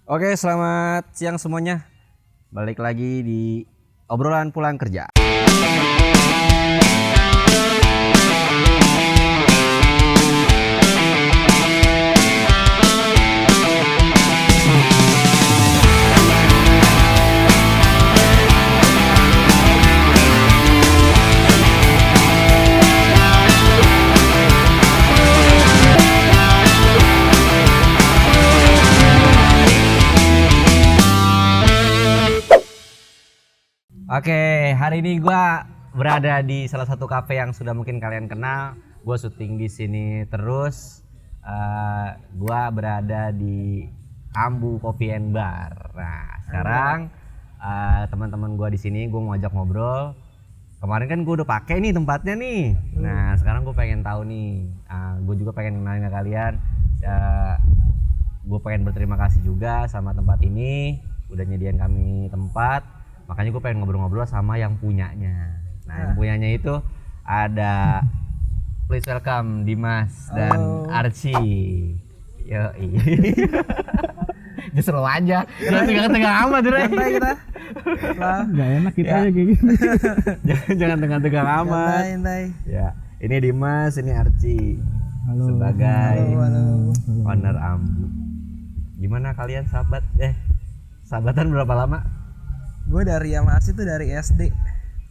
Oke, selamat siang semuanya. Balik lagi di obrolan pulang kerja. Oke, hari ini gue berada di salah satu kafe yang sudah mungkin kalian kenal. Gue syuting di sini terus. Gue berada di Ambu Coffee and Bar. Nah, sekarang teman-teman gue di sini gue mau ajak ngobrol. Kemarin kan gue udah pakai nih tempatnya nih. Nah, sekarang gue pengen tahu nih. Gue juga pengen kenalin ke kalian. Gue pengen berterima kasih juga sama tempat ini udah nyediain kami tempat. Makanya gue pengen ngobrol-ngobrol sama yang punyanya. Nah, yang punyanya itu ada, please welcome Dimas dan Archie. Yoi. Justru aja. Tengah-tengah amat dulu. Santai kita. Lah, nggak enak kita aja kayak gitu. Jangan tengah-tengah amat. santai. Ya, ini Dimas, ini Archie. Halo. Sebagai Halo. owner Ambu. Gimana kalian sahabat? Sahabatan berapa lama? Gue dari sama Arsi tuh dari SD.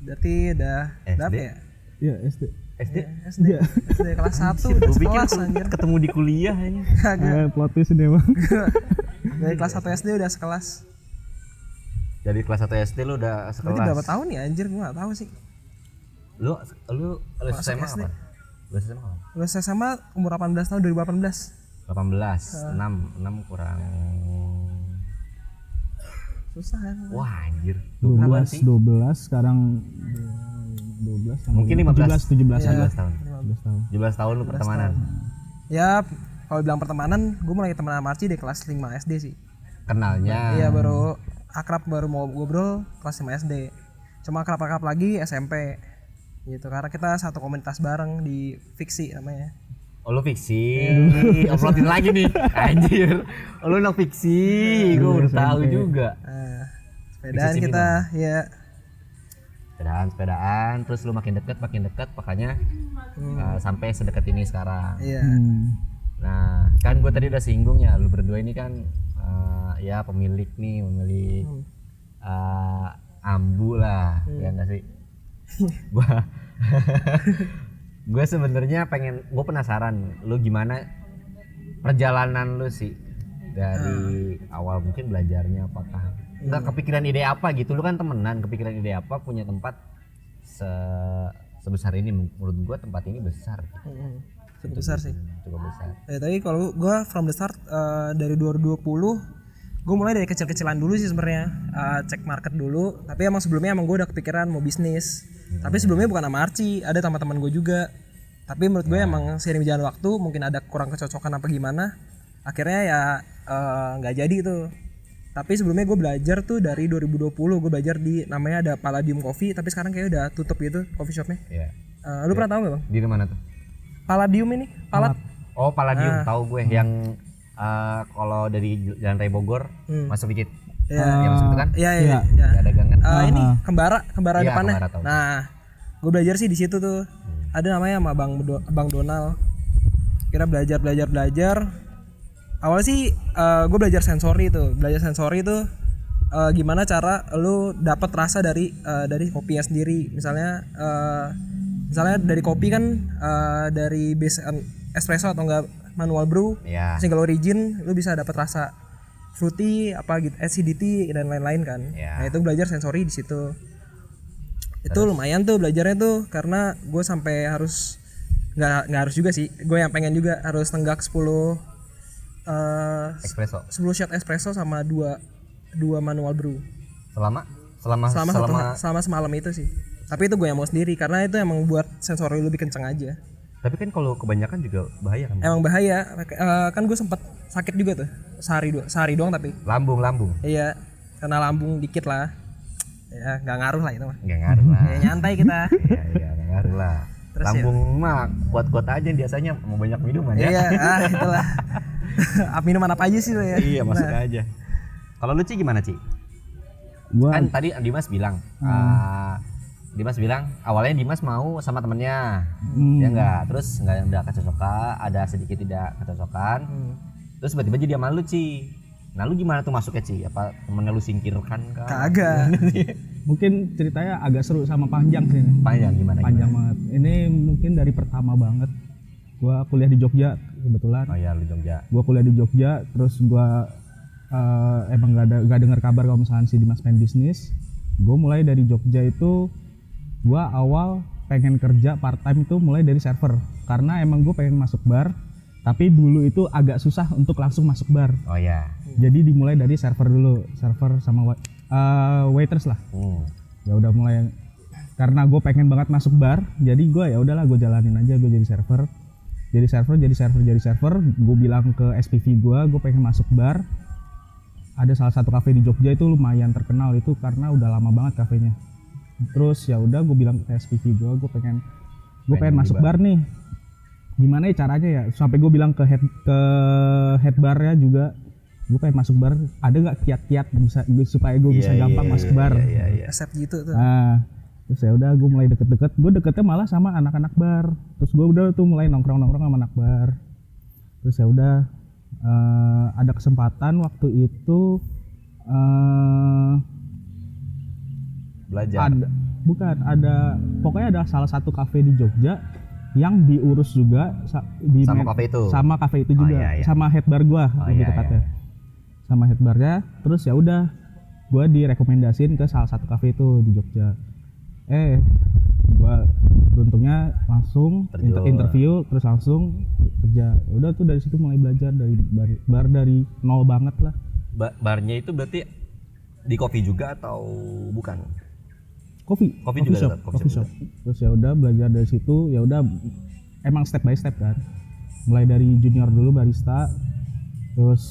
Berarti udah SD? berapa ya? Iya SD. SD? SD. SD kelas 1 udah Gue pikir sekelas anjir. ketemu di kuliah ini. Kagak. Plot twist ini bang. Dari kelas 1 SD udah sekelas. Jadi kelas 1 SD lu udah Berarti sekelas. berapa tahun ya anjir? Gue enggak tahu sih. Lu Kelas SMA SD. apa? Lu SMA apa? Lu sama umur 18 tahun 2018. 18, 6 kurang. Susah kan? Wah anjir. 12 sekarang 12 sama Mungkin 15. 17 Iya. 17 tahun. 17 tahun. 17 tahun lu pertemanan. Ya, kalau bilang pertemanan, gue mulai teman sama Arsi di kelas 5 SD sih. Kenalnya. Iya, baru akrab baru mau ngobrol kelas 5 SD. Cuma akrab-akrab lagi SMP. Gitu, karena kita satu komunitas bareng di Fiksi namanya. Oh lu fiksi. Uploadin lagi nih. Anjir. Oh, lu anak fiksi. Gue udah tahu juga. Sepedaan Fiksi kita ya. Sepedaan, terus lu makin dekat, makanya sampai sedekat ini sekarang. Iya. Nah, kan gue tadi udah singgung ya, lu berdua ini kan ya pemilik Ambu lah, ya nggak sih? Gue sebenarnya gue penasaran, lu gimana perjalanan lu sih dari awal mungkin belajarnya apakah nggak kepikiran ide apa gitu, lu kan temenan kepikiran ide apa punya tempat sebesar ini. Menurut gue tempat ini besar. Cukup besar sih. Cukup besar. Tapi kalau gue from the start dari 2020 gue mulai dari kecil-kecilan dulu sih sebenarnya, cek market dulu. Tapi emang sebelumnya gue udah kepikiran mau bisnis. Tapi sebelumnya bukan sama Archie, ada teman-teman gue juga. Tapi menurut gue emang seiring berjalan waktu mungkin ada kurang kecocokan apa gimana. Akhirnya ya nggak jadi tuh. Tapi sebelumnya gue belajar tuh dari 2020 gue belajar di namanya ada Palladium Coffee. Tapi sekarang kayaknya udah tutup gitu coffee shopnya. Iya. Lu pernah tahu nggak bang? Di mana tuh? Palladium ini, Palat. Oh, Palladium, tahu gue yang kalau dari Jalan Raya Bogor masuk dikit. Iya. Yang masuk itu kan? Iya. Ada dagangan. Ini kembara Iya, depannya. Kembara tahu. Nah, gue belajar sih di situ tuh. Ada namanya sama Bang Donald. Kita belajar. Awal sih gue belajar sensori tuh. Gimana cara lu dapat rasa dari kopinya sendiri. Misalnya dari kopi kan dari base espresso atau enggak manual brew, single origin, lu bisa dapat rasa fruity apa gitu, acidity dan lain-lain kan. Nah, itu belajar sensori di situ. Itu lumayan tuh belajarnya tuh karena gue sampai harus nggak harus juga sih, gue yang pengen juga harus tenggak 10 espresso. 10 shot espresso sama 2 manual brew. Selama Semalam itu sih. Tapi itu gue yang mau sendiri karena itu emang buat sensori lebih kenceng aja. Tapi kan kalau kebanyakan juga bahaya kan? Emang bahaya. Kan gue sempet sakit juga tuh sehari doang tapi. Lambung. Iya, kena lambung dikit lah. Ya nggak ngaruh lah itu mah. Nggak ngaruh lah. Ya nyantai kita. Iya nggak ngaruh lah. Terus lambung mah kuat-kuat aja biasanya, mau banyak minuman ya. Iya, itulah. Minuman apa aja sih lo ya? Iya masuk aja. Kalau lu Ci gimana Ci? Gua Kan tadi Dimas bilang Dimas bilang awalnya Dimas mau sama temennya, ya enggak, terus enggak ada kecocokan, ada sedikit tidak kecocokan, terus tiba-tiba jadi sama lu Ci. Nah lu gimana tuh masuknya Ci? Apa temennya lu singkirkan kah? Kagak. mungkin ceritanya agak seru sama panjang sih. Panjang gimana? Panjang banget. Ini mungkin dari pertama banget. Gua kuliah di Jogja kebetulan. Oh ya lu Jogja. Gua kuliah di Jogja, terus gua emang gak dengar kabar kalau misalnya si Dimas main bisnis. Gue mulai dari Jogja itu, gue awal pengen kerja part time itu mulai dari server, karena emang gue pengen masuk bar, tapi dulu itu agak susah untuk langsung masuk bar. Oh ya. Jadi dimulai dari server dulu, server sama waitress lah. Ya udah mulai, karena gue pengen banget masuk bar, jadi gue ya udahlah gue jalanin aja, gue jadi server. Jadi server, gue bilang ke SPV gue pengen masuk bar. Ada salah satu kafe di Jogja itu lumayan terkenal itu karena udah lama banget kafenya. Terus ya udah gue bilang ke SPV gue pengen masuk bar nih. Gimana ya caranya ya? Sampai gue bilang ke head barnya juga, gue pengen masuk bar. Ada nggak kiat-kiat supaya gue bisa gampang masuk bar? Resep gitu tuh. Nah, terus ya udah gue mulai deket-deket. Gue deketnya malah sama anak-anak bar. Terus gue udah tuh mulai nongkrong sama anak bar. Terus ya udah. Ada kesempatan waktu itu Belajar. Pokoknya ada salah satu kafe di Jogja yang diurus juga sama kafe itu juga, sama head bar gua lebih tepatnya. Sama head barnya, terus ya udah gua direkomendasiin ke salah satu kafe itu di Jogja. Gua beruntungnya langsung interview terus langsung kerja. Udah tuh dari situ mulai belajar dari bar dari nol banget lah. Barnya itu berarti di kopi juga atau bukan? Coffee juga coffee shop. Terus ya udah belajar dari situ, ya udah emang step by step kan. Mulai dari junior dulu barista, terus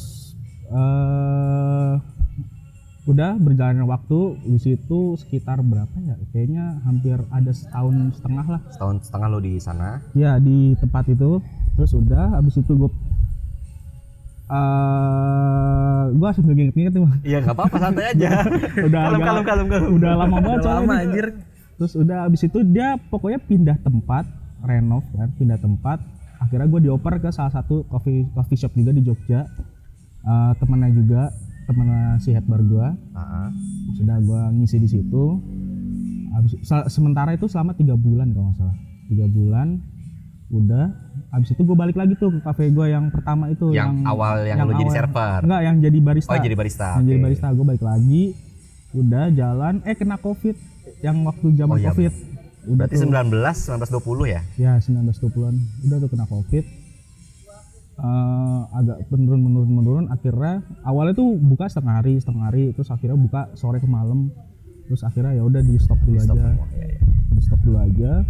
udah berjalannya waktu di situ sekitar berapa ya? Kayaknya hampir ada setahun setengah lah. Setahun setengah lo di sana? Ya di tempat itu. Terus udah habis itu gue sambil nginget-nginget tuh. Iya nggak apa-apa, santai aja. kalem. Udah lama banget lama anjir. Terus udah habis itu dia pokoknya pindah tempat, renov kan, pindah tempat. Akhirnya gue dioper ke salah satu coffee shop juga di Jogja. Temennya si head bar gue. Sudah gue ngisi di situ. Sementara itu selama 3 bulan kalau nggak salah. 3 bulan. Udah. Habis itu gue balik lagi tuh ke kafe gue yang pertama itu, yang awal yang lu jadi server. Enggak, yang jadi barista. Oh, jadi barista. Jadi barista, gue balik lagi. Udah jalan kena Covid yang waktu zaman Covid. Udah berarti tuh, 1920 ya? Ya, 1920-an. Udah tuh kena Covid. Agak menurun. Akhirnya awalnya tuh buka setengah hari, terus akhirnya buka sore ke malam. Terus akhirnya ya udah di stop dulu aja. Di stop dulu aja.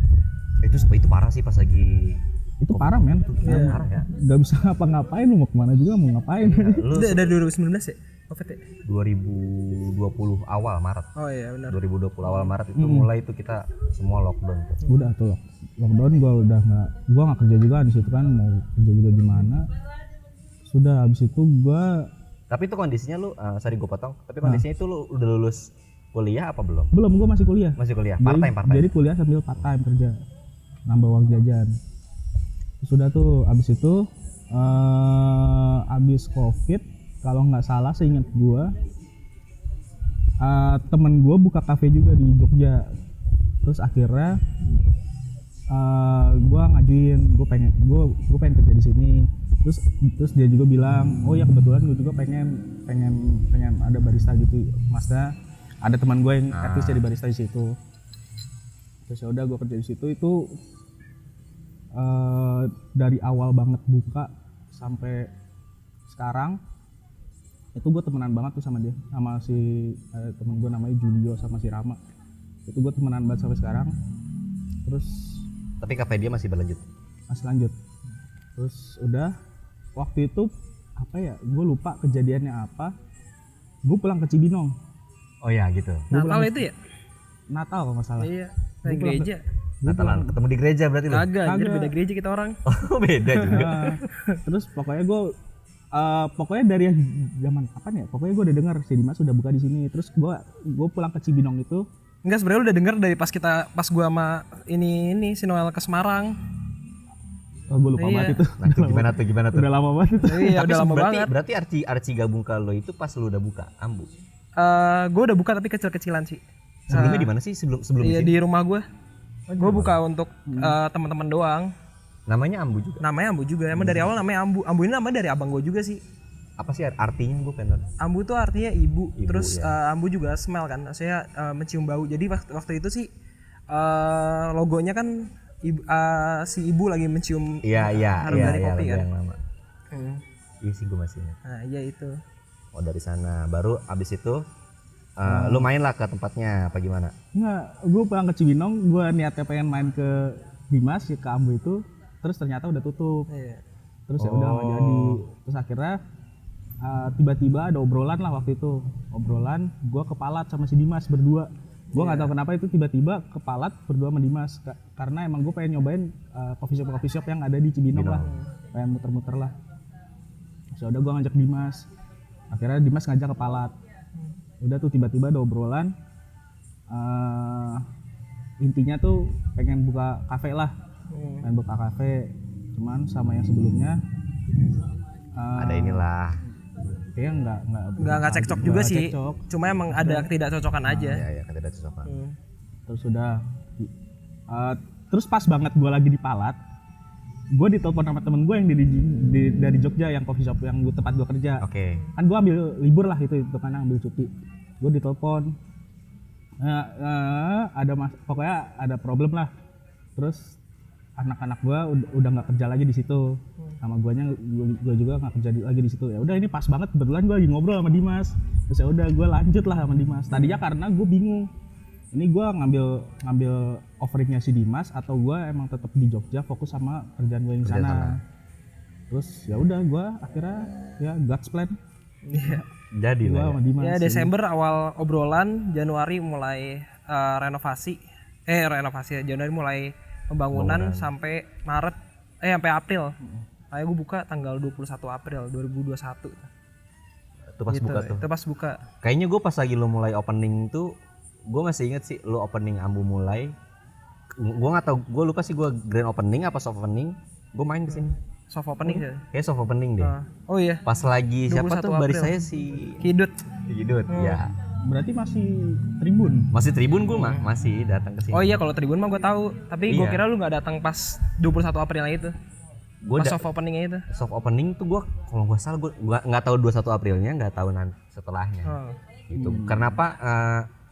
Itu parah sih pas lagi. Itu parah men. Parah ya. Gak bisa ngapa-ngapain, lu mau kemana juga mau ngapain. Lu dari 2019 ya? Covid ya? 2020 awal Maret. Oh iya benar. 2020 awal Maret itu mulai itu kita semua lockdown tuh. Udah tuh lockdown, gua nggak kerja juga di situ kan, mau kerja juga gimana. Sudah habis itu gua. Tapi itu kondisinya lu, sorry gue potong. Tapi kondisinya itu lu udah lulus kuliah apa belum? Belum, gua masih kuliah. Masih kuliah. Part time. Jadi kuliah sambil part time kerja, nambah uang jajan. Sudah tuh abis itu abis Covid kalau nggak salah seingat gua temen gua buka kafe juga di Jogja. Terus akhirnya gua ngajuin gua pengen kerja di sini. Terus dia juga bilang, oh ya kebetulan gua juga pengen ada barista gitu, Masnya. Ada teman gue yang aktif jadi barista di situ. Terus ya udah gue kerja di situ itu dari awal banget buka sampai sekarang itu gue temenan banget tuh sama dia, sama si temen gue namanya Julio sama si Rama. Itu gue temenan banget sampai sekarang. Terus tapi kafe dia masih berlanjut. Masih lanjut. Terus udah waktu itu apa ya? Gue lupa kejadiannya apa. Gue pulang ke Cibinong. Oh ya gitu. Natal itu ya? Natal kalau nggak salah. Iya. Di gereja. Natalan ketemu di gereja berarti lo? Kagak, anjir beda gereja kita orang. Oh beda juga. Terus pokoknya gue Pokoknya dari yang zaman kapan ya? Pokoknya gue udah dengar si Dimas udah buka di sini. Terus gue pulang ke Cibinong itu. Enggak, sebenarnya lu udah denger dari pas gua sama ini si Noel ke Semarang. Oh, gue lupa banget itu. Nah, itu gimana tuh? Udah lama banget itu. Iya, Tapi udah lama berarti, banget. berarti Arci gabung ke lo itu pas lo udah buka Ambu. Gue udah buka tapi kecil-kecilan sih. Sebelumnya di mana sih sebelum Iya, di sini? di rumah gue. Gue buka untuk teman-teman doang. Namanya Ambu juga. Namanya Ambu juga. Emang dari awal namanya Ambu. Ambu ini namanya dari abang gue juga sih. Apa sih artinya gue pengen tahu. Ambu tuh artinya ibu. Terus ya. Ambu juga smell kan. Maksudnya mencium bau. Jadi waktu itu sih logonya kan si ibu lagi mencium harum dari kopi kan. Yang lama. Iya sih gue masih ingat. Nah, iya itu. Oh dari sana. Baru abis itu lu main lah ke tempatnya apa gimana? Enggak, gue pulang ke Cibinong, gue niatnya pengen main ke Dimas, ke Ambu itu. Terus ternyata udah tutup. Iya. Terus ya udah nggak jadi. Terus akhirnya tiba-tiba ada obrolan lah waktu itu. Obrolan, gue kepalat sama si Dimas berdua. Gue nggak tahu kenapa itu tiba-tiba kepalat berdua sama Dimas. Karena emang gue pengen nyobain coffee shop yang ada di Cibinong lah. Pengen muter-muter lah. Terus ya udah gue ngajak Dimas. Akhirnya Dimas ngajak kepalat. Udah tuh tiba-tiba ada obrolan. Intinya tuh pengen buka kafe lah. Pengen buka kafe. Cuman sama yang sebelumnya Ada inilah. Kayaknya Nggak cekcok juga sih. Cekcok. Cuma emang ada ketidakcocokan aja. Iya kan tidak cocokan. Terus udah terus pas banget gue lagi di Palat, gue ditelepon sama temen gue yang dari Jogja yang coffee shop yang tempat gue kerja. Oke. Kan gue ambil libur lah itu karena ambil cuti. Gue ditelepon pokoknya ada problem lah. Terus anak-anak gue udah nggak kerja lagi di situ, sama gue juga nggak kerja lagi di situ. Ya udah ini pas banget kebetulan gue lagi ngobrol sama Dimas. Terus ya udah gue lanjut lah sama Dimas. Tadinya karena gue bingung, ini gue ngambil offeringnya si Dimas atau gue emang tetap di Jogja fokus sama kerjaan gue di sana. Terus ya udah gue akhirnya ya God's plan. Jadi Gua lah. sama Dimas. Ya Desember awal obrolan, Januari mulai renovasi ya. Januari mulai pembangunan sampai Maret sampai April. Kayak gue buka tanggal 21 April 2021. Itu pas Gitu, buka tuh. Itu pas buka. Kayaknya gue pas lagi lo mulai opening tuh, gue masih inget sih lo opening Ambu mulai. Gue nggak tahu, gue lupa sih gue grand opening apa soft opening. Gue main kesini. Soft opening sih. Kayak soft opening deh. Oh iya. Pas lagi siapa 21 tuh baris April. saya si Kidut. Hidut. Ya. Berarti masih Tribun. Masih Tribun gue mah masih datang ke sini. Oh iya, kalau Tribun mah gue tahu. Tapi gue Iya. kira lu nggak datang pas 21 April itu. Gue Pas soft openingnya itu. soft opening tuh gue kalau gue salah gue nggak tahu 21 Aprilnya, nggak tahu nanti setelahnya. Gitu.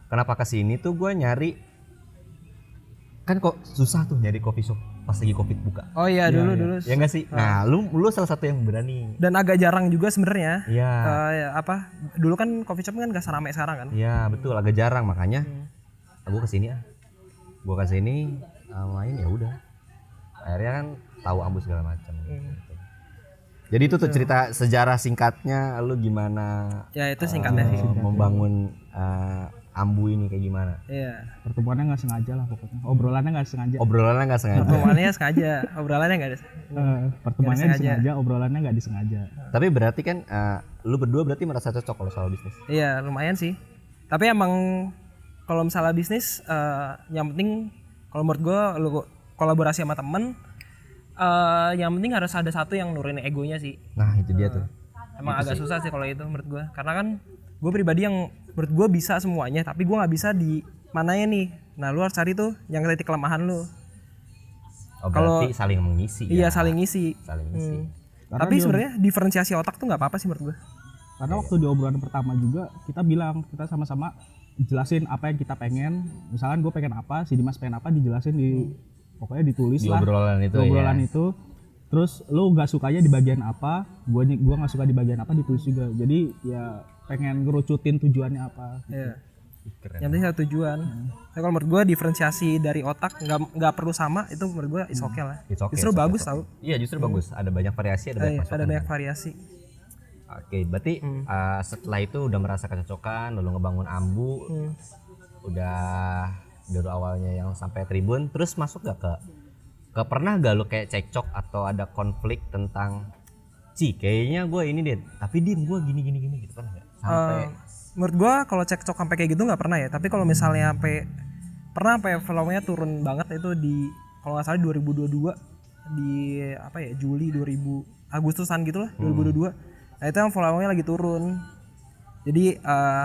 Kenapa kesini tuh gue nyari, kan kok susah tuh nyari coffee shop pas lagi Covid buka. Oh iya, dulu. Ya nggak sih? Nah, lu salah satu yang berani. Dan agak jarang juga sebenarnya. Iya. Dulu kan coffee shop kan gak seramai sekarang kan. Iya, betul, agak jarang makanya gue kesini ah. Gue kesini main ya udah. Akhirnya kan tahu Ambu segala macam. Gitu. Jadi itu tuh cerita sejarah singkatnya lu gimana Ya itu singkatnya sih. membangun Ambu ini kayak gimana? Iya. Pertemuannya nggak sengaja lah pokoknya. Obrolannya nggak sengaja. Obrolannya nggak sengaja. Pertemuannya sengaja, obrolannya nggak ada. Pertemuannya Nggak disengaja, obrolannya nggak disengaja. Tapi berarti kan lu berdua berarti merasa cocok kalau soal bisnis. Iya, lumayan sih. Tapi emang kalau misalnya bisnis, yang penting kalau menurut gue, lu kolaborasi sama temen, yang penting harus ada satu yang nurunin egonya sih. Nah itu dia tuh. Emang agak susah sih kalau itu menurut gue, karena kan gue pribadi yang menurut gue bisa semuanya, tapi gue nggak bisa di mananya nih. Nah lu harus cari tuh yang titik kelemahan lu. Oh berarti saling mengisi. Iya, ya? saling ngisi. Saling ngisi. Tapi sebenarnya diferensiasi otak tuh nggak apa-apa sih menurut gue. Karena waktu di obrolan pertama juga kita bilang, kita sama-sama jelasin apa yang kita pengen. Misalkan gue pengen apa, si Dimas pengen apa, dijelasin pokoknya ditulis Di lah. obrolan itu. Di obrolan ya. itu. Terus lu nggak sukanya di bagian apa, gua nggak suka di bagian apa, ditulis juga. Jadi ya pengen ngerucutin tujuannya apa. Iya. Keren. Yang penting satu tujuan. Tapi kalau menurut gue diferensiasi dari otak nggak perlu sama, itu menurut gue is okay lah. It's okay, Justru it's okay, bagus it's tau. Iya justru bagus. Ada banyak variasi, ada banyak masukan. Ada banyak variasi. Oke, berarti setelah itu udah merasa kecocokan, lalu ngebangun Ambu, udah dari awalnya yang sampai Tribun, terus masuk gak ke pernah gak lu kayak cekcok atau ada konflik tentang kayaknya gue ini deh, tapi Din gue gini gitu kan nggak? Sampai Menurut gua kalau cekcok sampai kayak gitu nggak pernah ya. Tapi kalau misalnya sampai follownya turun banget itu di kalau nggak salah 2022 di apa ya Juli 2000 Agustusan gitu lah 2022. Nah itu yang follownya lagi turun. Jadi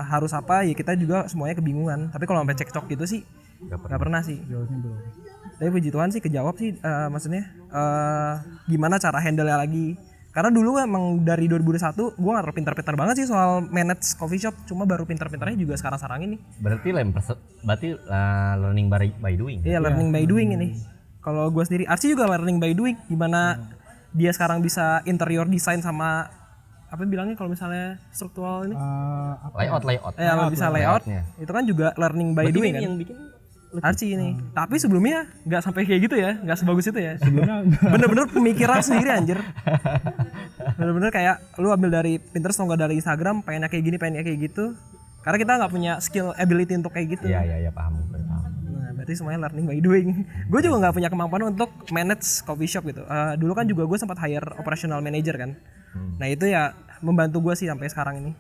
harus apa ya kita juga semuanya kebingungan. Tapi kalau sampai cekcok gitu sih nggak pernah sih. Jawabnya belum. Tapi puji Tuhan sih kejawab sih maksudnya gimana cara handle-nya lagi. Karena dulu emang dari 2021 gue gak terlalu pintar-pintar banget sih soal manage coffee shop. Cuma baru pintar-pintarnya juga sekarang-sekarang ini. berarti learning by doing. Iya learning by doing ini. Kalau gue sendiri Arsi juga learning by doing. Gimana dia sekarang bisa interior design sama apa bilangnya kalau misalnya struktural ini Layout. bisa layout. Itu kan juga learning by Berarti doing ini kan. yang bikin Arsi ini. Tapi sebelumnya nggak sampai kayak gitu ya, nggak sebagus itu ya. Sebelumnya Bener-bener pemikiran sendiri anjir. Bener-bener kayak lu ambil dari Pinterest atau nggak dari Instagram, pengennya kayak gitu. Karena kita nggak punya skill ability untuk kayak gitu. Iya paham. Nah, berarti semuanya learning by doing. Gue juga nggak punya kemampuan untuk manage coffee shop gitu. Dulu kan juga gue sempat hire operational manager kan. Nah itu ya membantu gue sih sampai sekarang ini.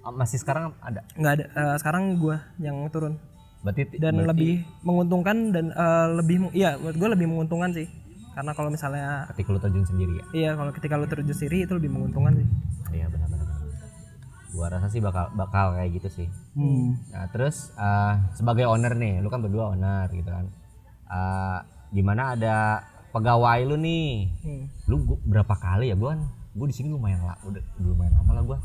Masih sekarang ada? Nggak ada. Sekarang gue yang turun. Berarti Lebih menguntungkan dan menurut gue lebih menguntungkan sih. Karena kalau misalnya ketika lu terjun sendiri ya? iya kalau ketika lu terjun sendiri itu lebih menguntungkan sih. Iya benar. Gua rasa sih bakal kayak gitu sih. Nah terus sebagai owner nih, lu kan berdua owner gitu kan. Gimana ada pegawai lu nih? Lu berapa kali ya? Gue di sini lumayan lama lah gue.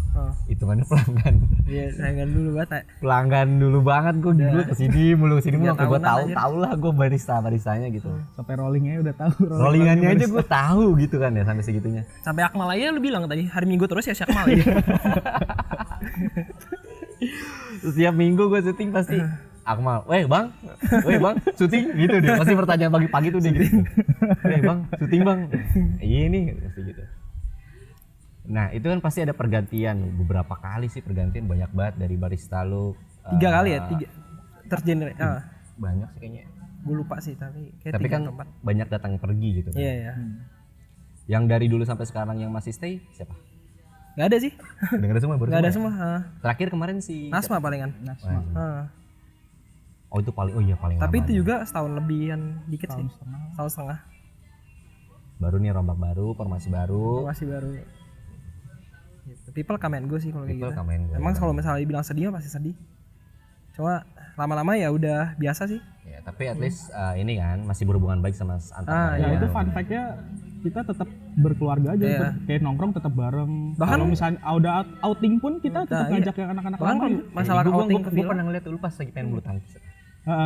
Hitungannya pelanggan. Iya, pelanggan dulu banget. Pelanggan dulu banget gue kesini mulu sampai gue tahu lah gue barisanya gitu. sampai rollingnya udah tahu. Rollingannya aja gue tahu gitu kan ya sampai segitunya. Sampai Akmal aja lu bilang tadi hari Minggu terus ya si Akmal ya. Setiap minggu gue syuting pasti Akmal, weh bang, syuting gitu dia. Pasti pertanyaan pagi-pagi tuh dia gitu. Weh bang, syuting bang. Iya nih pasti gitu. Nah itu kan pasti ada pergantian beberapa kali sih pergantian banyak banget dari barista lu 3 kali ya 3 tergenerate banyak sih kayaknya gue lupa sih tapi kan banyak datang pergi gitu kan. Iya. Yang dari dulu sampai sekarang yang masih stay siapa? Nggak ada sih. Nggak ada semua baru Nggak ada semua semua. Terakhir kemarin sih Nasma palingan. Oh itu paling paling tapi lama itu nih. juga setahun lebihan dikit sih setahun setengah Baru nih rombak baru formasi baru masih baru gitu. People come and go sih kalau kayak People gitu. come and go. Emang kalau misalnya dibilang sedih pasti sedih. Cuma lama-lama ya udah biasa sih. Ya, tapi at least ini kan masih berhubungan baik sama antar Ya itu fun fact-nya kita tetap berkeluarga aja, Iya. kayak nongkrong tetap bareng. Bahkan- Kalau misalnya udah outing pun kita tetap ngajak yang anak-anak Bahkan lama. kalau masalah outing ke gue villa. pernah ngeliat lu pas lagi pengen bulu tangkis.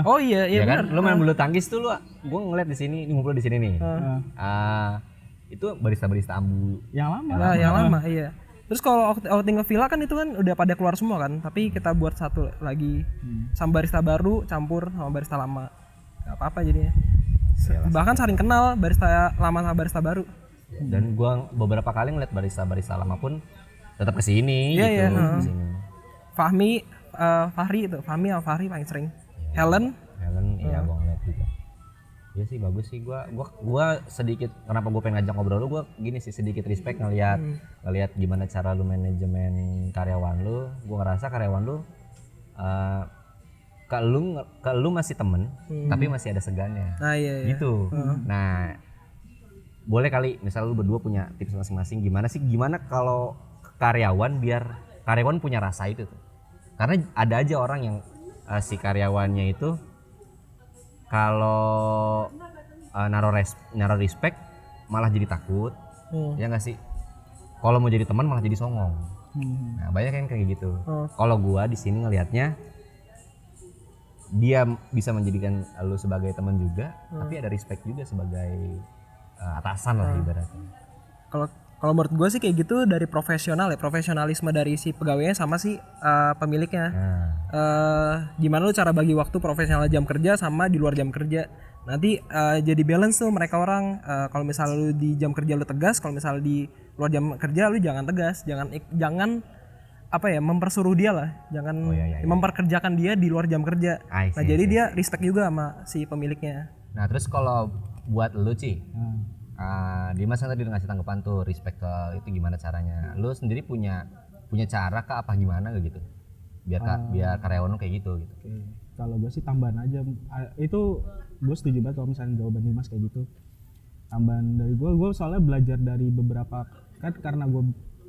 Oh iya Ya benar. kan, lu main bulu tangkis tuh gue ngeliat di sini, ngumpul di sini nih. Itu barista ambu. Yang lama. Nah, yang lama iya. Terus kalau outing ke villa kan itu kan udah pada keluar semua kan, tapi kita buat satu lagi sama barista baru campur sama barista lama. Gak apa-apa jadinya. Bahkan saling kenal barista lama sama barista baru. Dan gue beberapa kali ngeliat barista lama pun tetap kesini Iya, gitu. iya, Kesini. Fahri itu, Fahmi sama Fahri paling sering. Helen, Iya gue ngeliat juga. Iya sih bagus sih gua sedikit kenapa gue pengen ngajak ngobrol lu gue gini sih sedikit respect ngeliat gimana cara lu manajemen karyawan lu. Gue ngerasa karyawan lu ke lu masih temen tapi masih ada segannya. nah iya. Gitu. Nah boleh kali misal lu berdua punya tips masing-masing gimana kalau karyawan biar karyawan punya rasa itu tuh. Karena ada aja orang yang si karyawannya itu kalau naruh respect malah jadi takut. Ya nggak sih? Kalau mau jadi teman malah jadi songong. Nah banyak yang kayak gitu. Kalau gua di sini ngelihatnya dia bisa menjadikan lu sebagai teman juga, tapi ada respect juga sebagai atasan lah ibaratnya. Kalau menurut gue sih kayak gitu dari profesionalisme dari si pegawainya sama si pemiliknya. Gimana lu cara bagi waktu profesional jam kerja sama di luar jam kerja. Nanti jadi balance tuh mereka orang. Kalau misalnya lu di jam kerja lu tegas, kalau misalnya di luar jam kerja lu jangan tegas, jangan apa ya mempersuruh dia lah, jangan memperkerjakan dia di luar jam kerja. Nah jadi dia respect juga sama si pemiliknya. Nah terus kalau buat lu Ci, Dimas kan tadi udah ngasih tanggapan tuh respect ke itu gimana caranya. Lu sendiri punya cara kah apa gimana gitu? Biar karyawan lu kayak gitu. Oke. Kalau gue sih tambahan aja. Itu gue setuju banget kalau misalnya jawaban Dimas kayak gitu. Tambahan dari gue soalnya belajar dari beberapa, kan karena gue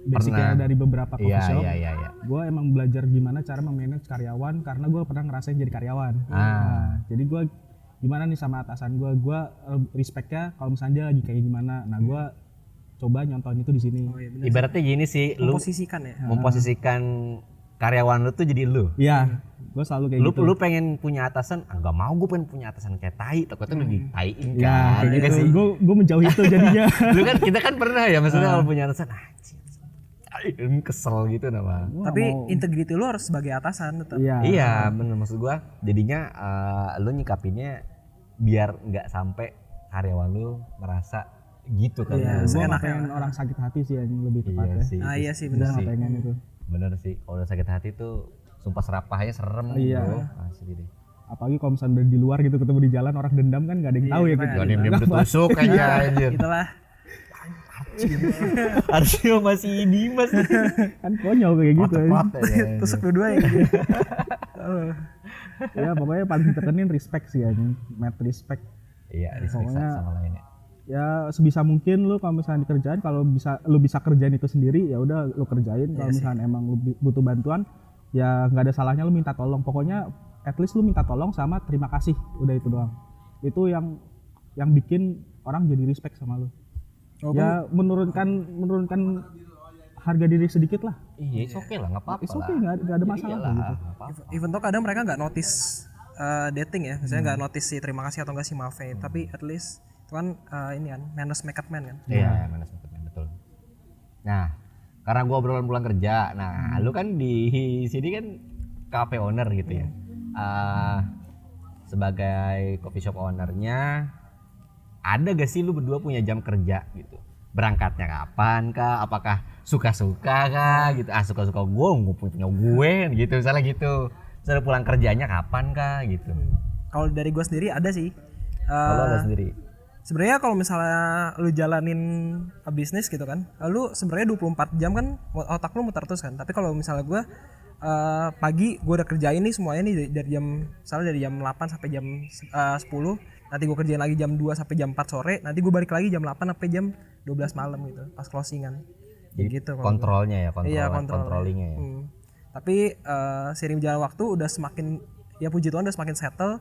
basicnya dari beberapa coffee shop. Iya. Gue emang belajar gimana cara memanage karyawan karena gue pernah ngerasain jadi karyawan. Nah, jadi gue gimana nih sama atasan gue respectnya kalau misalnya dia lagi kayak gimana. Nah, gue coba nyontohin itu di sini. Ibaratnya gini sih, lu memposisikan karyawan lu tuh jadi lu. Iya, gue selalu kayak gitu. Lu pengen punya atasan, enggak mau gue pengen punya atasan kayak tai, takutnya lu ditaiin kan. Ya, kayak gitu. Gue menjauhi itu jadinya. Lu kan kita kan pernah ya, maksudnya kalau punya atasan kesel gitu nama. Tapi integriti lu harus sebagai atasan tetap. Iya, bener maksud gua. Jadinya lu nyikapinnya biar nggak sampai karyawan lu merasa gitu kan. Iya, gue nggak pengen orang sakit hati sih yang lebih tepatnya. Iya sih benar. Gue nggak pengen itu. Bener sih, kalau udah sakit hati tuh sumpah serapahnya serem. Iya. Asli deh. Apalagi kalau misalnya di luar gitu ketemu di jalan orang dendam kan nggak ada yang tahu ya gitu. Gak ada yang ditusuk aja anjir. Itulah. Arsiyo masih Dimas kan konyol kayak gitu. Tusuk dua-dua ya gitu. Ya pokoknya paling ditekenin respect sih ya, mad respect. Iya, respect sama lainnya. Ya sebisa mungkin lu kalau misalnya dikerjain, kalau lu bisa kerjain itu sendiri ya udah lu kerjain. Kalau misalnya emang lu butuh bantuan ya nggak ada salahnya lu minta tolong. Pokoknya at least lu minta tolong sama terima kasih, udah itu doang. Itu yang bikin orang jadi respect sama lu. Ya menurunkan harga diri sedikit lah. Iya, oke lah, nggak apa-apa. Oke, nggak ada masalah gitu. Even though kadang mereka nggak notice dating ya, misalnya nggak notice si terima kasih atau nggak si maafin, tapi at least itu kan ini kan manage make up man kan. Iya, manage make up man, betul. Nah, karena gua obrolan pulang kerja, nah lu kan di sini kan cafe owner gitu ya. Sebagai coffee shop ownernya, ada gak sih lu berdua punya jam kerja gitu? Berangkatnya kapan kah? Apakah suka-suka kah gitu? Suka-suka gue punya gue gitu, misalnya gitu. Misalnya pulang kerjanya kapan kah gitu? Kalau dari gue sendiri ada sih. Kalau ada sendiri. Sebenarnya kalau misalnya lu jalanin bisnis gitu kan, lu sebenarnya 24 jam kan otak lu muter terus kan. Tapi kalau misalnya gue pagi gue udah kerjain nih semuanya nih dari jam 8 sampai jam 10. Nanti gue kerjain lagi jam 2 sampai jam 4 sore, nanti gue balik lagi jam 8 sampai jam 12 malam gitu pas closingan. Jadi gitu kontrolnya ya, controllingnya ya. Tapi seiring berjalan waktu udah semakin, ya puji Tuhan udah semakin settle,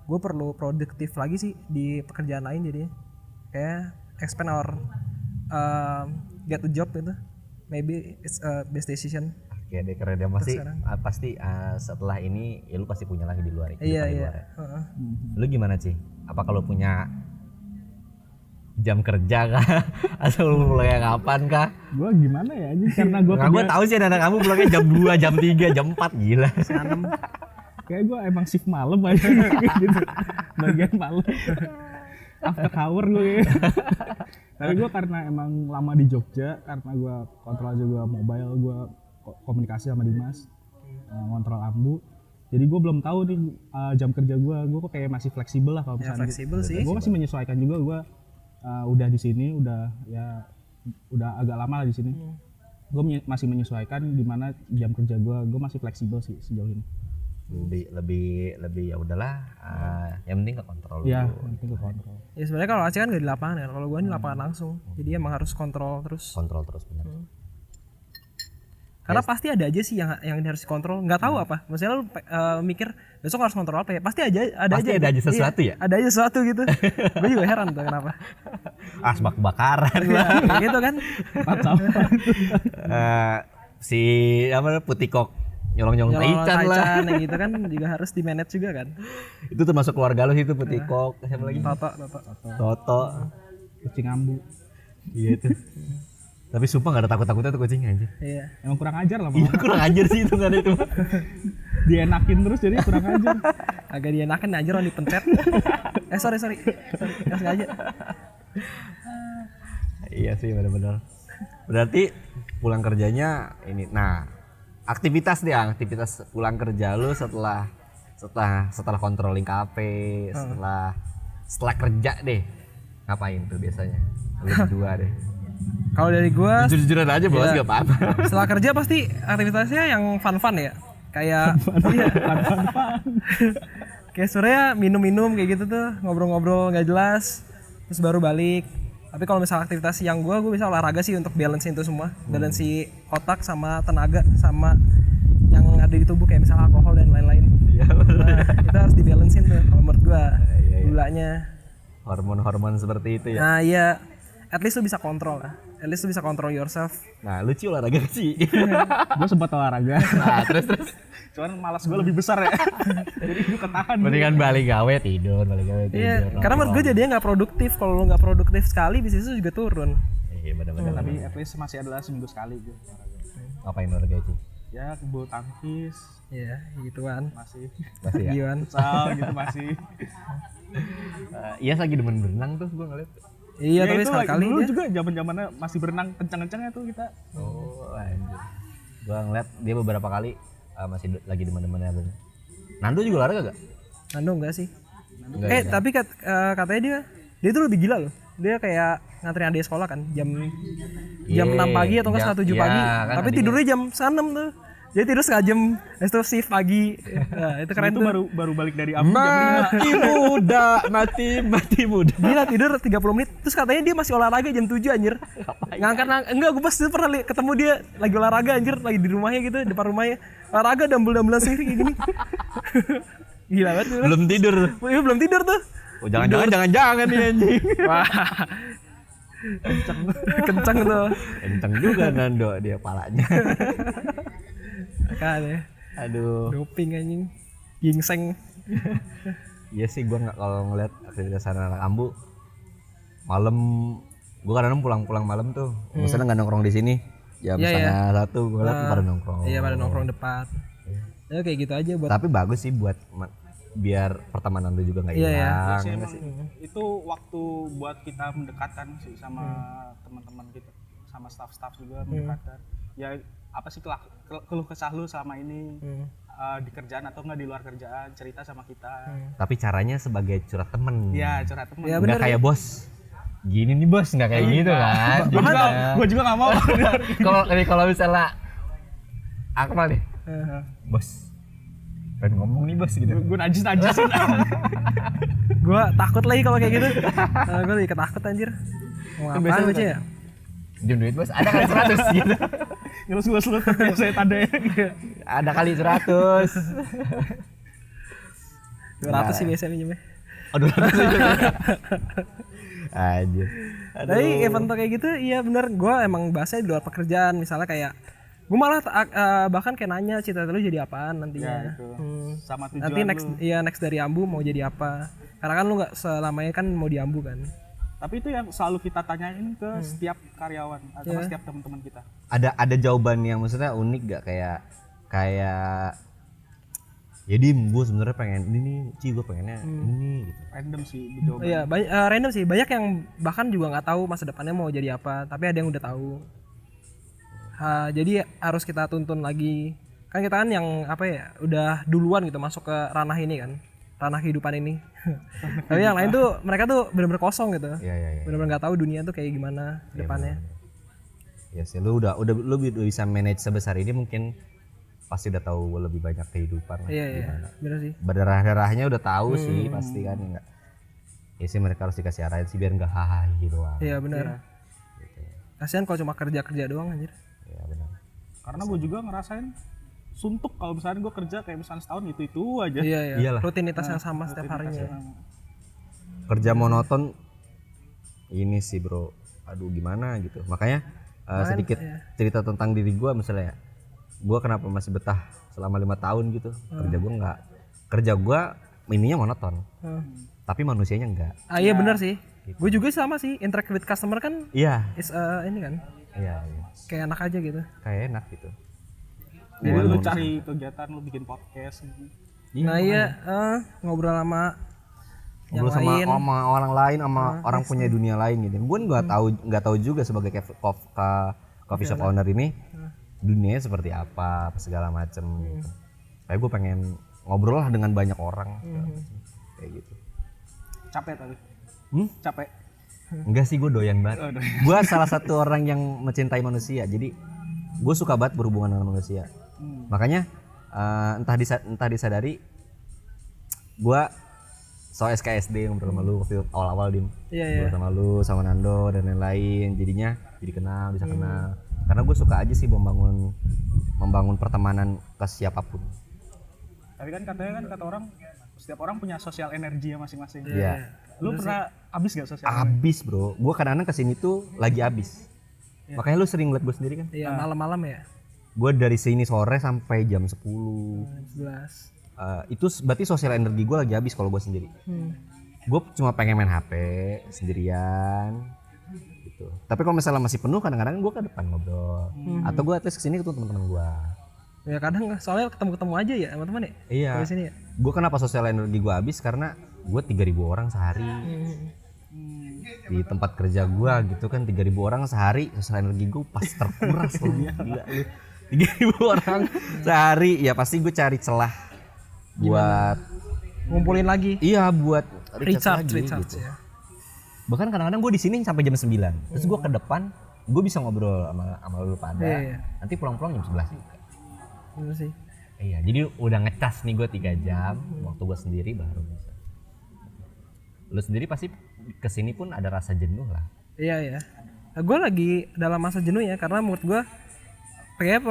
gue perlu produktif lagi sih di pekerjaan lain, jadi kayak expand or get a job gitu. Maybe it's a best decision. Oke deh, keren deh. Pasti setelah ini ya lu pasti punya lagi di luar. Iya. Lu gimana sih? Apa kalau punya jam kerja kah? Atau lu mulai kapan kah? Gua gimana ya? Karena gua tahu sih anak kamu pulangnya jam 2, jam 3, jam 4 gila. Kayak gua emang shift malam aja gitu. Bagian malam. After hour gue. Tapi gua karena emang lama di Jogja, karena gua kontrol juga mobile, gua komunikasi sama Dimas, ngontrol ambu. Jadi gue belum tahu nih jam kerja gue kok kayak masih fleksibel lah kalau misalnya. Fleksibel sih. Gue masih menyesuaikan juga, gue udah di sini, udah agak lama lah di sini. Gue masih menyesuaikan di mana jam kerja gue masih fleksibel sih sejauh ini. Lebih ya udahlah, yang penting ke kontrol. Iya, yang penting ke kontrol. Ya sebenarnya kalau Aceh kan nggak di lapangan kan, kalau gue di lapangan langsung, jadi emang harus kontrol terus. Benar. Karena pasti ada aja sih yang harus dikontrol, nggak tahu apa. Maksudnya lu mikir besok harus kontrol apa ya? Pasti ada aja sesuatu ya. Ada aja sesuatu gitu. Gue juga heran tuh kenapa. Asbak kebakaran lah. Gitu kan. Si apa Putikok nyolong taichan lah. Yang gitu kan juga harus di manage juga kan. Itu termasuk keluarga lu sih itu Putikok. Siapa lagi? Toto. Kucing ambu. Iya itu. Tapi sumpah gak ada takut-takutnya tuh kucingnya aja. Iya. Emang kurang ajar lah. Iya kurang ajar sih itu gak ada itu. Dienakin terus jadi kurang ajar. Agak dienakin aja orang dipencet. Sorry. Gak sengaja. Iya sih benar-benar. Berarti pulang kerjanya ini. Nah, aktivitas pulang kerja lu setelah controlling kafe, setelah kerja deh. Ngapain tuh biasanya? Lu berdua deh. Kalau dari gua Jujur-jujuran aja bos, Iya. gak apa-apa. setelah kerja pasti aktivitasnya yang fun-fun ya. Kayak iya. Kayak sebenarnya minum-minum kayak gitu tuh, ngobrol-ngobrol nggak jelas, terus baru balik. Tapi kalau misalnya aktivitas yang gue bisa olahraga sih untuk balance itu semua, balance otak sama tenaga sama yang ada di tubuh kayak misalnya alkohol dan lain-lain. Iya, Nah, itu harus dibalancein tuh kalau menurut gue Iya. gulanya. Hormon-hormon seperti itu ya. Nah iya, at least lu bisa kontrol lah, at least lu bisa kontrol yourself. Nah, lu Ci olahraga gak sih? Gue sempat olahraga. Nah, terus. Cuman malas gue lebih besar ya. Jadi gue ketahan. Mendingan balik gawe tidur, Iya, karena menurut gue jadinya nggak produktif. Kalau lu nggak produktif sekali, bisnis lu juga turun. Iya, benar-benar. Tapi at least masih adalah seminggu sekali gue olahraga. Ngapain olahraga Ci? Ya bulu tangkis Iya, gituan. masih. Masih ya? Gituan. Futsal gitu masih. Iya lagi demen berenang tuh gua ngeliat. Iya, tapi itu sekali-kali dulu dia. juga zaman-zamannya masih berenang kencang-kencangnya tuh kita. Oh, anjir. Gua ngeliat dia beberapa kali masih lagi demen-demennya berenang. Nando juga olahraga gak? Nando enggak sih. Enggak, ya? Tapi katanya dia tuh lebih gila loh. Dia kayak nganterin adik sekolah kan jam Iya, 6 pagi atau enggak setengah 7 iya, pagi. kan Tapi adiknya. tidurnya jam 6 tuh. Jadi tidur setengah jam, habis itu shift pagi. Nah, itu keren Itu tuh. baru balik dari Abu jam 5. mati muda. Gila tidur 30 menit. Terus katanya dia masih olahraga jam 7 anjir. Enggak, gue pas itu pernah ketemu dia lagi olahraga anjir, lagi di rumahnya gitu, depan rumahnya. Olahraga dumbbell-dumbellan sendiri kayak gini. Gila banget gue. Belum tidur. Belum tidur tuh. Oh, jangan nih anjing. Wah. Kenceng tuh. Kenceng juga Nando dia palanya. Kan ya. Aduh. Doping anjing. Gingseng. Iya sih gua nggak kalau ngeliat aktivitas anak Ambu malam gua kadang pulang malam tuh. Misalnya nggak nongkrong di sini. Jam Iya, setengah 1 gua liat pada nongkrong. Iya pada nongkrong depan. Ya kayak gitu aja buat. Tapi bagus sih buat biar pertemanan lu juga nggak Iya, iya. hilang. Sih, emang itu waktu buat kita mendekatkan sih sama teman-teman kita, sama staff-staff juga mendekatkan. Ya apa sih keluh kesah lu selama ini di kerjaan atau enggak di luar kerjaan, cerita sama kita. Tapi caranya sebagai curhat temen. Ya curhat teman. Ya, Nggak bener. kayak bos. Gini nih bos, nggak kayak gitu kan. Gue juga nggak mau. Kalau misalnya Akmal nih, bos. Pengen ngomong nih bos gitu. Gue najis-najisin. Gue takut lagi kalau kayak gitu. Gue lagi ketakut anjir. Mau Kan ngapain biasanya baca ya? Jam duit bos, ada kali 100 gitu. Ngelus-ngelus saya tanda. Ada kali 100. 200 sih biasanya minjemnya. Aduh. Anjir. Tapi event kayak gitu iya bener. Gue emang bahasanya di luar pekerjaan. Misalnya kayak gue malah bahkan kayak nanya cita-cita lu jadi apaan nantinya. Ya, itu. Sama tujuan Nanti next lu. next dari Ambu mau jadi apa? Karena kan lu nggak selamanya kan mau di Ambu kan. Tapi itu yang selalu kita tanyain ke setiap karyawan atau setiap teman-teman kita. Ada jawaban yang maksudnya unik gak kayak ya Dim, gue sebenarnya pengen ini nih, Ci gue pengennya ini nih gitu. Random sih di jawaban. Iya, random sih. Banyak yang bahkan juga nggak tahu masa depannya mau jadi apa, tapi ada yang udah tahu. Jadi harus kita tuntun lagi. Kan kita kan yang apa ya, udah duluan gitu masuk ke ranah ini kan. Ranah kehidupan ini. Tapi yang lain tuh mereka tuh benar-benar kosong gitu. Iya. Benar-benar nggak tahu dunia tuh kayak gimana ke depannya. Ya sih, lu udah bisa manage sebesar ini mungkin pasti udah tahu lebih banyak kehidupan lah, Iya, gimana. benar sih. Berdarah-darahnya udah tahu sih pasti kan enggak. Ya sih mereka harus dikasih arahin sih biar enggak hahaha gitu doang. Iya, benar. Kasihan kalau cuma kerja-kerja doang anjir. Iya benar. Karena gue juga ngerasain suntuk kalau misalnya gue kerja kayak misalnya setahun itu aja. Iya. Iyalah. Rutinitas yang sama setiap harinya. Kerja monoton ini sih bro, aduh gimana gitu. Makanya sedikit cerita tentang diri gua misalnya. Gua kenapa masih betah selama 5 tahun gitu. Kerja gua ininya monoton. Tapi manusianya enggak. Iya benar sih. Gue juga sama sih, interact with customer kan Iya. is ini kan Iya. kayak enak aja gitu. Kayak enak gitu. Jadi lu cari kegiatan, lu bikin podcast gitu. Nah iya ngobrol sama yang Ngobrol sama, lain. sama orang lain, sama orang punya dunia lain gitu. Gue nggak tahu juga sebagai coffee shop owner ini dunianya seperti apa segala macem. Gitu. Kayak gue pengen ngobrol lah dengan banyak orang, kayak gitu. Capek tapi. Capek. Enggak sih, gue doyan banget. Gue salah satu orang yang mencintai manusia. Jadi gue suka banget berhubungan dengan manusia. Makanya entah disadari, gue so SKSD ngobrol sama lu waktu awal-awal Dim. Ngobrol sama lu, sama Nando dan lain-lain. Jadinya jadi kenal, bisa kenal. Karena gue suka aja sih membangun pertemanan ke siapapun. Tapi kan katanya kan kata orang setiap orang punya sosial energi ya masing-masing. Iya. Lu pernah abis gak sosial? Abis bro, gue kadang-kadang kesini tuh lagi abis. Makanya lu sering ngeliat gue sendiri kan? Iya, malam-malam ya. Gue dari sini sore sampai jam 10. 11. Itu berarti sosial energi gue lagi habis kalau gue sendiri. Gue cuma pengen main HP sendirian gitu. Tapi kalau misalnya masih penuh, kadang-kadang gue ke depan ngobrol. Atau gue at least kesini ketemu teman-teman gue. Ya kadang soalnya ketemu-ketemu aja ya sama teman ya. Iya. Di sini ya. Gue kenapa sosial energi gue habis, karena gue 3.000 orang sehari. Di tempat kerja gue gitu kan 3.000 orang sehari, sosial energi gue pas terkuras loh. Gila lu. 3.000 orang sehari, ya pasti gue cari celah buat Ngumpulin lagi. iya buat Recharge gitu. ya. Bahkan kadang-kadang gue di sini sampai jam 9. Terus gue ke depan, gue bisa ngobrol sama lu pada. Iya. Nanti pulang-pulang jam 11 juga. Itu sih. Iya, jadi udah ngecas nih gue 3 jam, waktu gue sendiri baru bisa. Lu sendiri pasti kesini pun ada rasa jenuh lah. Iya ya. Gue lagi dalam masa jenuh ya, karena menurut gue kayak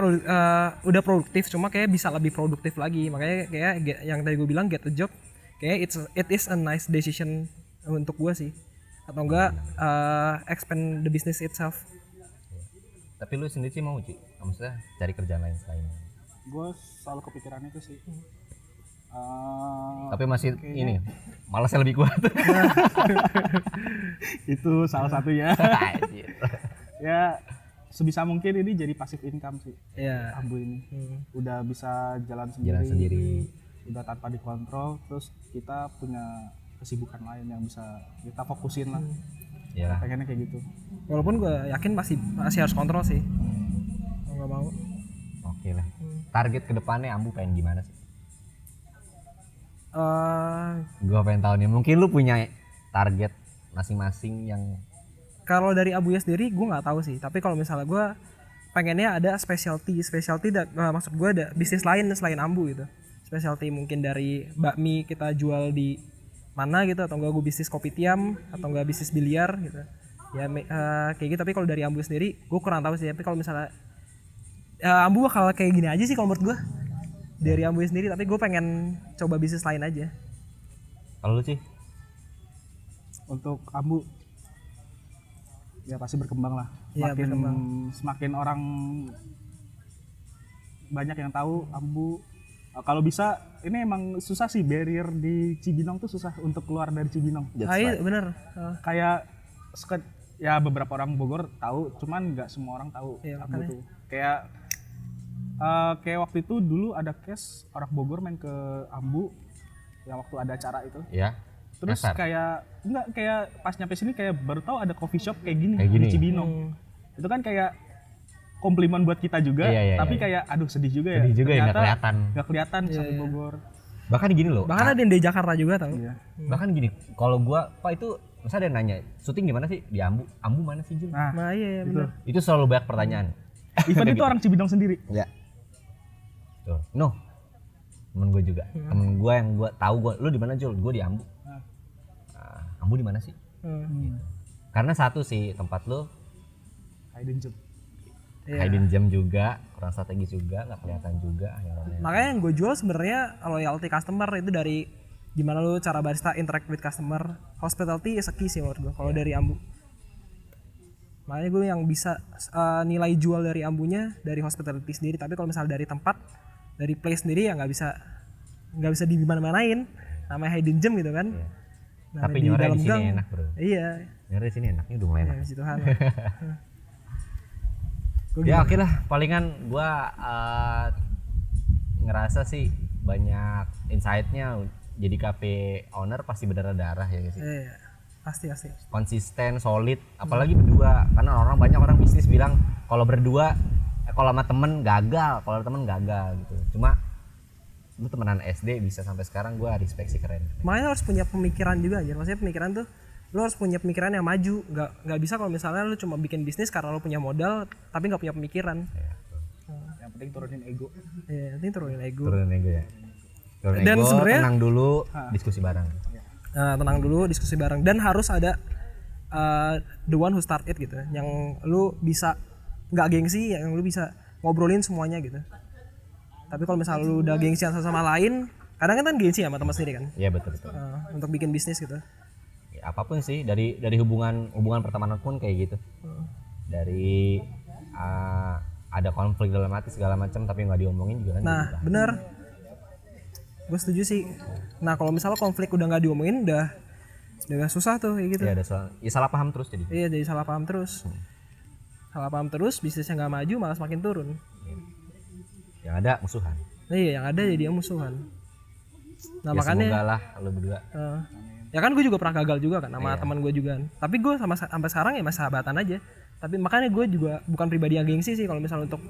udah produktif, cuma kayak bisa lebih produktif lagi. Makanya kayak yang tadi gue bilang get a job, kayak it is a nice decision untuk gue sih. Atau enggak expand the business itself. Tapi lu sendiri sih mau, Ci? Maksudnya cari kerjaan lain selain. Gue selalu kepikiran itu sih. Tapi masih ini, malasnya lebih kuat. Itu salah satunya. Ya sebisa mungkin ini jadi passive income sih. Iya. Ambu ini udah bisa jalan Jalan sendiri. udah tanpa dikontrol, terus kita punya kesibukan lain yang bisa kita fokusin lah. Iya. Pengennya kayak gitu. Walaupun gue yakin masih harus kontrol sih. Mau nggak mau. Oke lah. Target kedepannya Ambu pengen gimana sih? Gua pengen tahu nih. Mungkin lu punya target masing-masing yang Kalau dari Abuya sendiri gue nggak tahu sih. Tapi kalau misalnya gue pengennya ada specialty, maksud gue ada bisnis lain selain Ambu gitu. Specialty mungkin dari bakmi kita jual di mana gitu, atau enggak gue bisnis kopi tiam, atau enggak bisnis biliar gitu. Ya kayak gitu. Tapi kalau dari Ambu sendiri gue kurang tahu sih. Tapi kalau misalnya Ambu bakal kayak gini aja sih kalau menurut gue dari Ambu sendiri. Tapi gue pengen coba bisnis lain aja. kalau lu sih? Untuk Ambu ya pasti berkembang lah. Iya, berkembang. Semakin orang banyak yang tahu Ambu. Kalau bisa, ini emang susah sih, barrier di Cibinong tuh susah untuk keluar dari Cibinong. Iya bener. Kayak ya beberapa orang Bogor tahu, cuman nggak semua orang tahu Iya, Ambu makanya. tuh. Kayak waktu itu dulu ada case orang Bogor main ke Ambu yang waktu ada acara itu. Ya. Terus Nyasar. kayak pas nyampe sini kayak baru tahu ada coffee shop kayak gini Kayak gini. di Cibinong. Itu kan kayak komplimen buat kita juga, Iya, tapi iya. kayak aduh sedih juga ya. Sedih juga ya, nggak Ternyata kelihatan. nggak kelihatan sampai Bogor. Bahkan gini loh. Bahkan ada yang dari Jakarta juga tau. Iya. Bahkan gini, kalau gua, Pak itu masa ada yang nanya, syuting di mana sih? Di Ambu. Ambu mana sih, Jul? Nah iya bener. Itu selalu banyak pertanyaan. Event itu orang Cibinong sendiri. Ya. Tuh. No. Temen gue juga. Temen gue yang gue tahu, lu di mana, Jul? Gue di Ambu. Ambu di mana sih? Karena satu sih tempat lu Hidden Gem. hidden gem juga, kurang strategis juga, nggak kelihatan juga akhirnya. Makanya yang gue jual sebenarnya loyalty customer itu dari gimana lu cara barista interact with customer. Hospitality is a key sih menurut gue kalau dari Ambu. Makanya gue yang bisa nilai jual dari Ambunya dari hospitality sendiri. Tapi kalau misalnya dari tempat, dari place sendiri ya nggak bisa dimana-manain. Namanya hidden gem gitu kan. Nah, Tapi nyornya di sini gang, enak, bro. Iya. Nyornya di sini enaknya udah mulai enak. Ya, puji Tuhan. Ya oke lah, palingan gua ngerasa sih banyak insight-nya. Jadi cafe owner pasti berdarah-darah ya guys. Iya, pasti. Konsisten, solid, apalagi berdua. Karena banyak orang bisnis bilang kalau berdua, kalau sama temen gagal, gitu. Cuma lu temenan SD bisa sampai sekarang, gua respect sih, keren. Makanya harus punya pemikiran juga aja. Maksudnya pemikiran tuh lu harus punya pemikiran yang maju. Nggak bisa kalau misalnya lu cuma bikin bisnis karena lu punya modal tapi nggak punya pemikiran. Yang penting turunin ego. Iya, nanti turunin ego. Turunin ego ya. Turunin Dan ego, sebenarnya- tenang dulu, diskusi bareng. Nah, tenang dulu, diskusi bareng, dan harus ada the one who start it gitu, yang lu bisa nggak gengsi, yang lu bisa ngobrolin semuanya gitu. Tapi kalau misalnya lu udah gengsian sama lain, kadang kan gengsi sama teman sendiri kan, Iya betul. untuk bikin bisnis gitu. Ya, apapun sih dari hubungan pertemanan pun kayak gitu. Dari ada konflik dalam hati segala macam tapi nggak diomongin juga kan. Nah, bener, gue setuju sih. Nah, kalau misalnya konflik udah nggak diomongin, udah susah tuh kayak gitu. Iya, ada salah paham terus jadi. Iya, jadi salah paham terus. Salah paham terus, bisnisnya nggak maju, malah semakin turun. Yang ada musuhan. Nah, iya, yang ada jadi musuhan. Nah, Ya, makanya semoga lah lu berdua. ya kan gue juga pernah gagal juga kan sama teman gue juga kan. Tapi gue sampai sekarang ya masih sahabatan aja. Tapi makanya gue juga bukan pribadi yang gengsi sih kalau misalnya untuk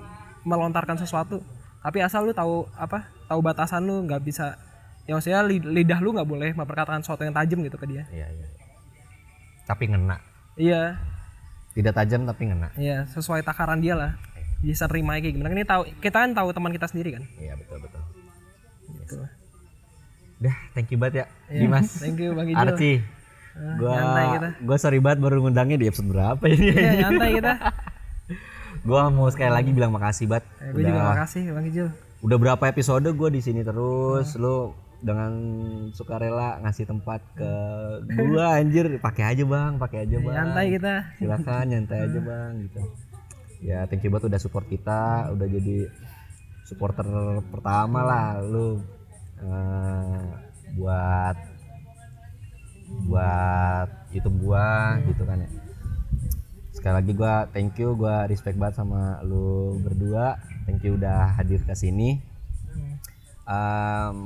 melontarkan sesuatu. Tapi asal lu tahu batasan lu, nggak bisa, ya maksudnya lidah lu nggak boleh memperkatakan sesuatu yang tajam gitu ke dia. Iya. Tapi ngena. Iya. Tidak tajam tapi ngena. Iya, sesuai takaran dia lah. Bisa terima kayak gimana. Ini tahu, kita kan tahu teman kita sendiri kan. Iya, betul. Gitu. Dah, thank you banget ya, Iya, Dimas. thank you Bang Ijo. Arci. Nyantai kita. Gua sorry banget baru ngundangnya di episode berapa ini. Iya, nyantai kita. Gua mau sekali lagi bilang makasih banget. Gue juga makasih Bang Ijo. Udah berapa episode gue di sini terus, lu dengan sukarela ngasih tempat ke gua, anjir. Pakai aja bang. Nyantai kita. Silakan nyantai aja bang gitu. Ya thank you banget udah support kita, udah jadi supporter pertama lah lu, buat YouTube gua gitu kan ya. Sekali lagi gua thank you, gua respect banget sama lu berdua. Thank you udah hadir ke sini.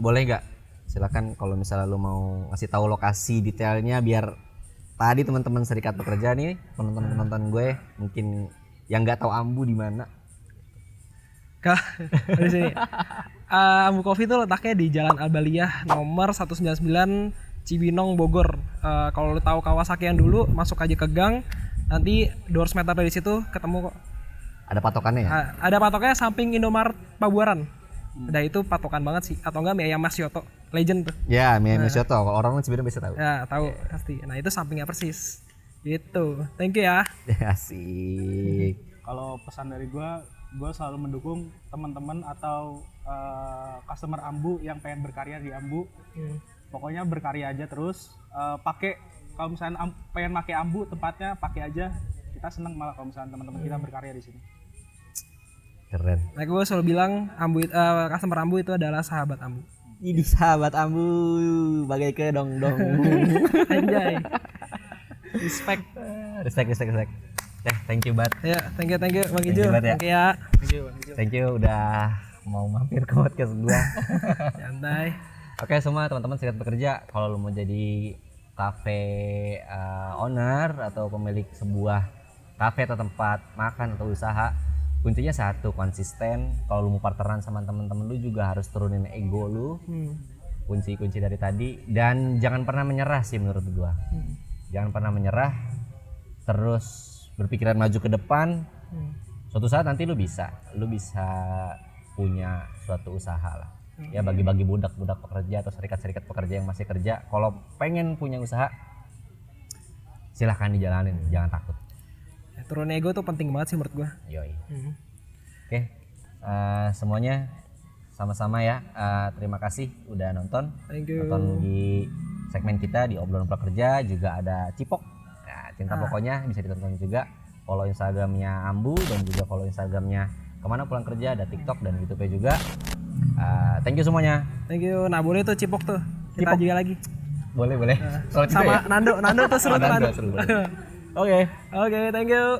Boleh nggak? Silakan kalau misalnya lu mau ngasih tahu lokasi detailnya biar tadi teman-teman Serikat Pekerja nih, penonton gue mungkin yang nggak tahu Ambu di mana. Di sini. Ambu Coffee itu letaknya di Jalan Albaliyah nomor 199 Cibinong Bogor. Kalau lu tahu Kawasaki yang dulu, masuk aja ke gang, nanti 200 meter dari situ ketemu kok. Ada patokannya ya? Ada patoknya samping Indomaret Pabuaran. Udah itu patokan banget sih. Atau enggak mie ayam Mas Yoto, legend tuh. Ya, mie soto. Kalau orang sebenarnya bisa tahu. Ya, tahu pasti. Nah, itu sampingnya persis. Gitu. Thank you ya. Asik. Kalau pesan dari gue selalu mendukung teman-teman atau customer Ambu yang pengen berkarya di Ambu. Pokoknya berkarya aja terus. Pakai, kalau misalnya pengen pakai Ambu tempatnya pakai aja. Kita seneng malah kalau misalnya teman-teman kita berkarya di sini. Keren. Nah, gue selalu bilang customer Ambu itu adalah sahabat Ambu. Ini sahabat Ambu, bagai ke dong. Anjay. Respect. Respect. Thank you banget. Ya, thank you Bang Thank Ijo. you banget ya. Thank you ya. Thank you udah mau mampir ke podcast gua. Santai. Oke semua teman-teman Serikat Pekerja, kalau lu mau jadi cafe owner atau pemilik sebuah cafe atau tempat makan atau usaha, kuncinya satu, konsisten. Kalau lu mau partneran sama teman-teman lu juga harus turunin ego lu. Kunci dari tadi, dan jangan pernah menyerah sih menurut gua. Jangan pernah menyerah, terus berpikiran maju ke depan. Suatu saat nanti lu bisa punya suatu usaha lah. Ya bagi-bagi budak-budak pekerja atau serikat-serikat pekerja yang masih kerja, kalau pengen punya usaha silahkan dijalanin, jangan takut. Turun ego tuh penting banget sih menurut gua. Yoi. Oke, semuanya sama-sama ya. Terima kasih udah nonton. Thank you. Nonton di segmen kita di Obrolan Pekerja, juga ada Cipok. Nah, cinta pokoknya bisa ditonton juga. Follow Instagramnya Ambu dan juga follow Instagramnya Kemana Pulang Kerja, ada TikTok dan YouTube juga. Thank you semuanya. Thank you. Nah, boleh tuh Cipok tuh. Kita juga lagi. Boleh. Soal Sama ya? Nando tuh seru tuh Nando. Oke. Oke, thank you.